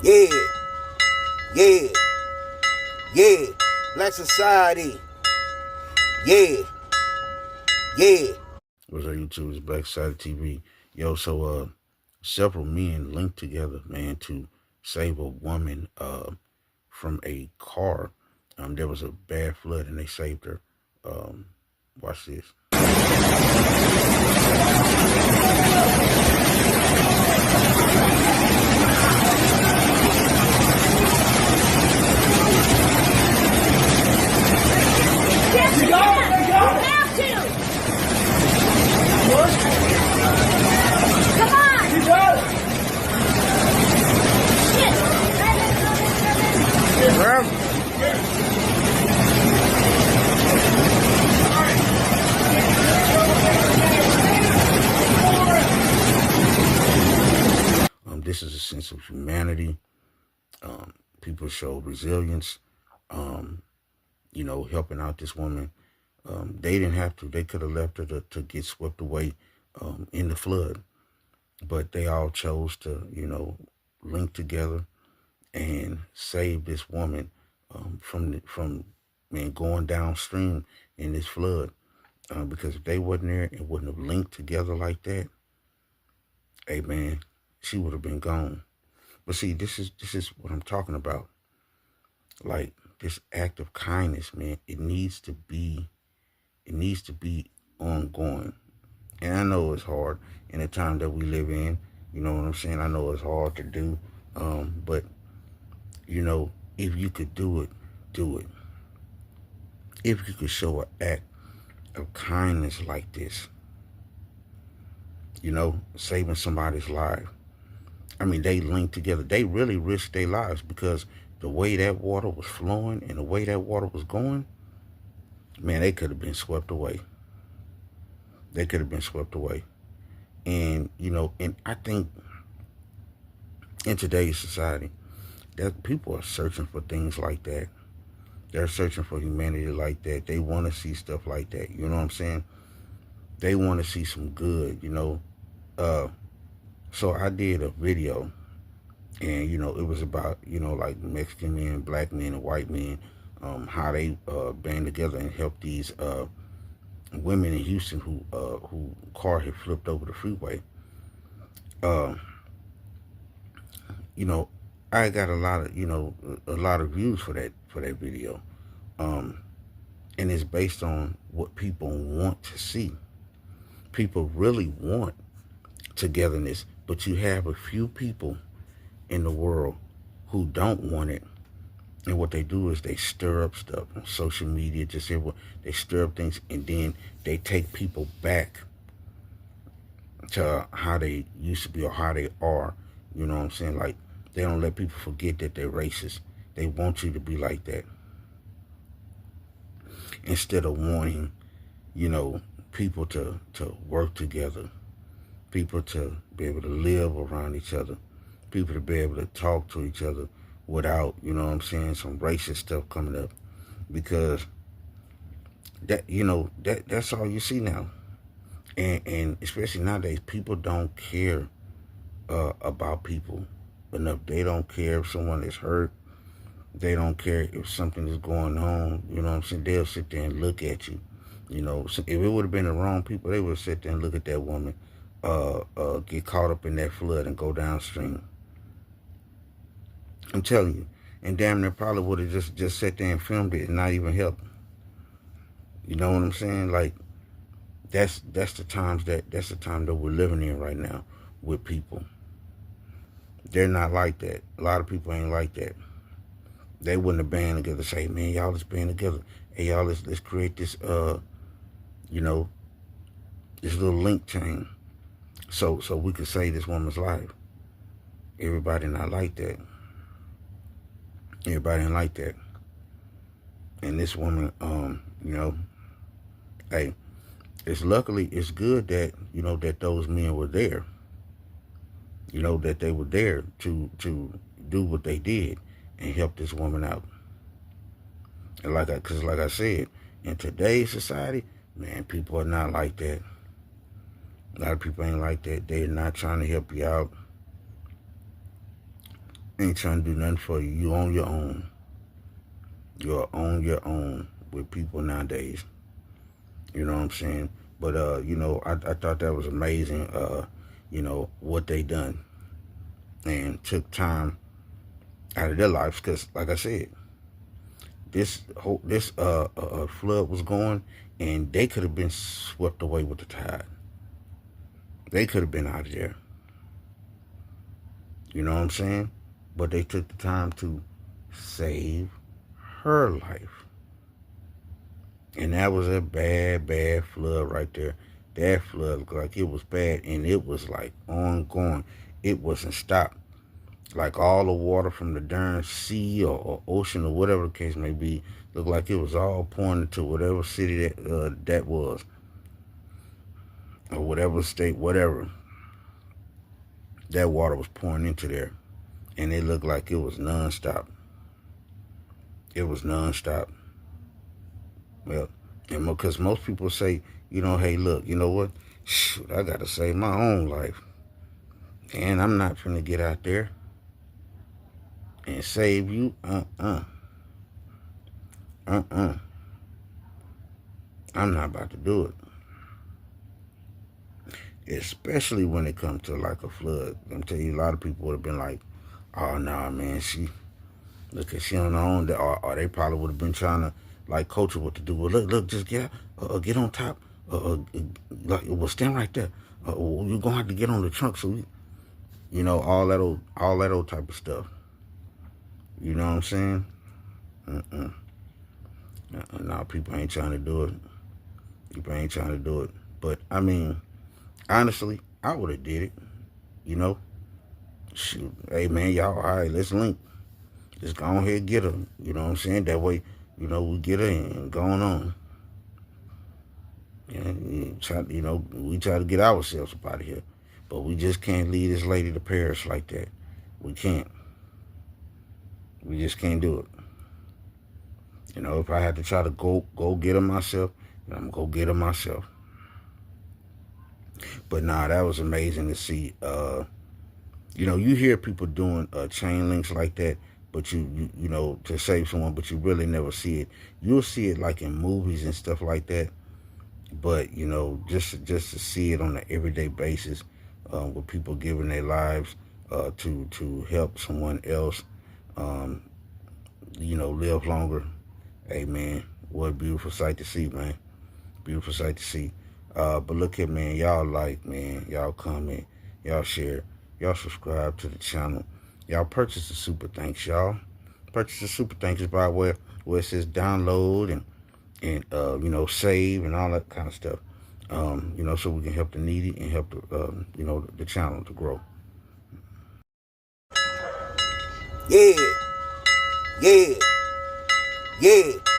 Yeah, yeah, yeah. Black Society. Yeah, yeah. What's up, YouTube? It's Black Society TV. Yo, several men linked together, man, to save a woman from a car. There was a bad flood and they saved her. Watch this. Yes, you have to. Come on. You got it. This is a sense of humanity. People show resilience. Helping out this woman. They didn't have to. They could have left her to get swept away in the flood. But they all chose to, link together and save this woman from going downstream in this flood. Because if they wasn't there and wouldn't have linked together like that, hey man, she would have been gone. But see, this is what I'm talking about. Like this act of kindness, man, it needs to be ongoing. And I know it's hard in the time that we live in. You know what I'm saying? I know it's hard to do. But if you could do it, do it. If you could show an act of kindness like this, saving somebody's life. I mean, they linked together. They really risked their lives because the way that water was flowing and the way that water was going, man, they could have been swept away. They could have been swept away. And, and I think in today's society, that people are searching for things like that. They're searching for humanity like that. They want to see stuff like that. You know what I'm saying? They want to see some good, So I did a video, and, it was about, like Mexican men, black men, and white men, how they band together and help these women in Houston who car had flipped over the freeway. I got a lot of views for that video. And it's based on what people want to see. People really want togetherness, but you have a few people in the world who don't want it. And what they do is they stir up stuff on social media, just everywhere. They stir up things, and then they take people back to how they used to be or how they are. You know what I'm saying? Like, they don't let people forget that they're racist. They want you to be like that. Instead of wanting, people to work together, people to be able to live around each other, people to be able to talk to each other without, some racist stuff coming up. Because that's all you see now. And especially nowadays, people don't care about people enough. They don't care if someone is hurt. They don't care if something is going on. You know what I'm saying? They'll sit there and look at you. So if it would have been the wrong people, they would sit there and look at that woman, get caught up in that flood and go downstream. I'm telling you. And damn near probably would have just sat there and filmed it and not even helped. You know what I'm saying? Like, that's the time that we're living in right now with people. They're not like that. A lot of people ain't like that. They wouldn't have band together, say, man, y'all let's band together. Hey, y'all, let's create this, this little link chain so we could save this woman's life. Everybody not like that. Everybody ain't like that. And this woman, hey, it's good that, that those men were there. That they were there to do what they did and help this woman out. And like I said, in today's society, man, people are not like that. A lot of people ain't like that. They're not trying to help you out. Ain't trying to do nothing for you. You on your own. You're on your own with people nowadays. You know what I'm saying? But I thought that was amazing. What they done and took time out of their lives because, like I said, this flood was going, and they could have been swept away with the tide. They could have been out of there. You know what I'm saying? But they took the time to save her life. And that was a bad, bad flood right there. That flood looked like it was bad, and it was like ongoing. It wasn't stopped. Like all the water from the darn sea or ocean or whatever the case may be, looked like it was all pouring into whatever city that was, or whatever state, whatever. That water was pouring into there, and it looked like it was nonstop. It was nonstop. Well, and because most people say, hey, look, you know what? Shoot, I got to save my own life. And I'm not finna get out there and save you. I'm not about to do it. Especially when it comes to like a flood. I'm telling you, a lot of people would have been like, oh, nah, man, she on her own. Or they probably would have been trying to like coach her what to do. Well, look, just get on top. Well, stand right there. You're going to have to get on the trunk. So, all that old type of stuff. You know what I'm saying? No, people ain't trying to do it. People ain't trying to do it. But, I mean, honestly, I would have did it. Shoot. Hey, man, y'all, all right, let's link. Just go ahead and get her. You know what I'm saying? That way, we get her and going on. And we try to get ourselves up out of here. But we just can't leave this lady to perish like that. We can't. We just can't do it. If I had to try to go get her myself, I'm going to go get her myself. But nah, that was amazing to see. You hear people doing chain links like that, but you to save someone, but you really never see it. You'll see it like in movies and stuff like that. But just to see it on an everyday basis, with people giving their lives to help someone else, live longer. Hey, man, what a beautiful sight to see, man. Beautiful sight to see. But look here, man. Y'all like, man. Y'all comment. Y'all share. Y'all subscribe to the channel. Y'all purchase the super thanks, y'all. Purchase the super thanks by where it says download and save and all that kind of stuff. So we can help the needy and help the channel to grow. Yeah. Yeah. Yeah.